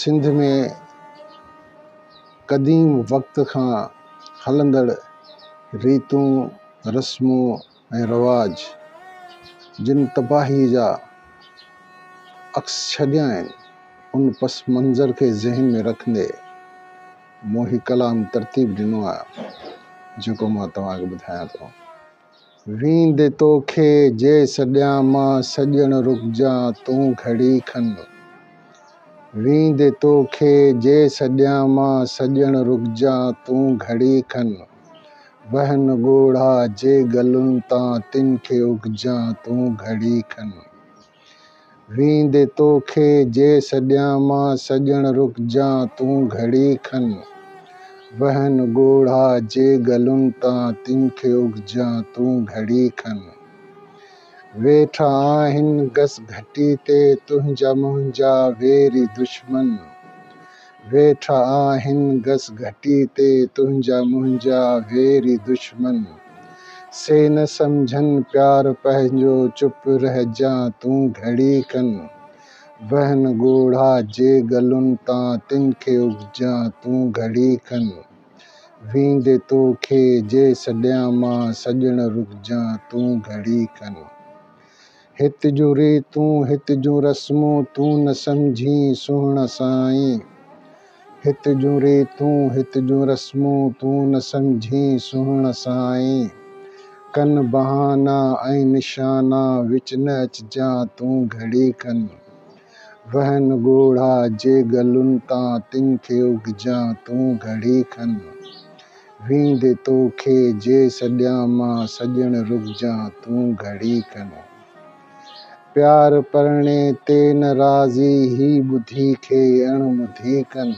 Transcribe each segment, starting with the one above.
सिंध में क़दीम वक़्त खां हलंदड़ रीतूं रस्मूं ऐं रवाज जिन तबाही जा अक्स छॾिया आहिनि, उन पस मंज़र खे ज़हन में रखंदे मोही कलाम तरतीब ॾिनो आहे जेको मां तव्हांखे ॿुधायां थो। वींदे तोखे जे सॾियां मां सॼण रुकजा तूं घड़ी खन। वींदे तोखे जे सॾियां मां सॼण रुकजा तूं घड़ी खन। वहन ॻोढ़ा जे गलुनि तां तिन खे उगजा तूं घड़ी खन। वींदे तोखे जे सॾियां मां सॼण रुकजा तूं घड़ी खन। वहन ॻोढ़ा जे गलुनि तां तिन खे उगजा तूं घड़ी खन। वेठा आहिनि गस घटी ते तुंहिंजा मुंहिंजा वेरी दुश्मन। वेठा आहिनि गस घटी ते तुंहिंजा मुंहिंजा वेरी दुश्मन। से न सम्झनि प्यार पंहिंजो चुप रहिजा तूं घड़ी खन। वहन ॻोढ़ा जे गलुनि तां तिन खे उगजा तूं घड़ी खन। वींदे तोखे जे सॾियां मां सॼण रुकजा तूं घड़ी खन। हित जूं रीतूं हित जूं रस्मूं तूं न सम्झी सुहिण साईं। हित जूं रीतूं हित जूं रस्मूं तूं न सम्झी सुहिण साईं। कन बहाना ऐं निशाना विच न अचिजा तूं घड़ी खन। वहन ॻोढ़ा जे गलुनि तां तिन खे उगजा तूं घड़ी खन। वींदे तोखे जे सॾियां मां सॼण रुकजा तूं घड़ी खन। प्यार परणे ते न राज़ी ही ॿुधी खे अणमुधी कन।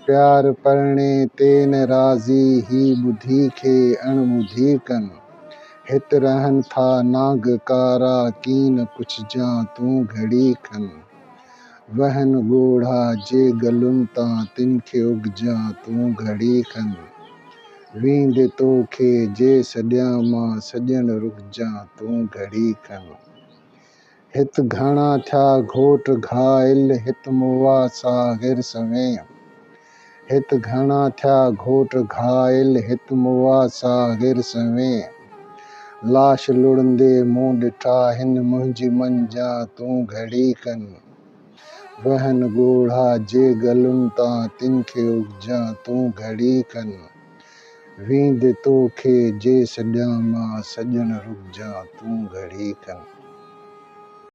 प्यार परणे ते न राज़ी ही ॿुधी खे अणमुधी कन। हित रहनि था नागकारा कीन पुछजा तूं घड़ी खन। वहन ॻोढ़ा जे गलुनि तां तिन खे उगजा तूं घड़ी खन। वींदे तोखे जे सॾियां मां सॼण रुकजा तूं घड़ी खन। हित घणा थिया घोट घायल हित मुआ सागिर सवें। हित घणा थिया घोट घायल हित मुआ सागिर सवें। लाश लुड़ंदे मूं ॾिठा हिन मुंहिंजी मंजा तूं घड़ी खन। वहन ॻोढ़ा जे गलुनि तां तिन खे उगजा तूं घड़ी खन। वींदे तोखे जे सॾियां मां सॼण रुकजा तूं घड़ी खन।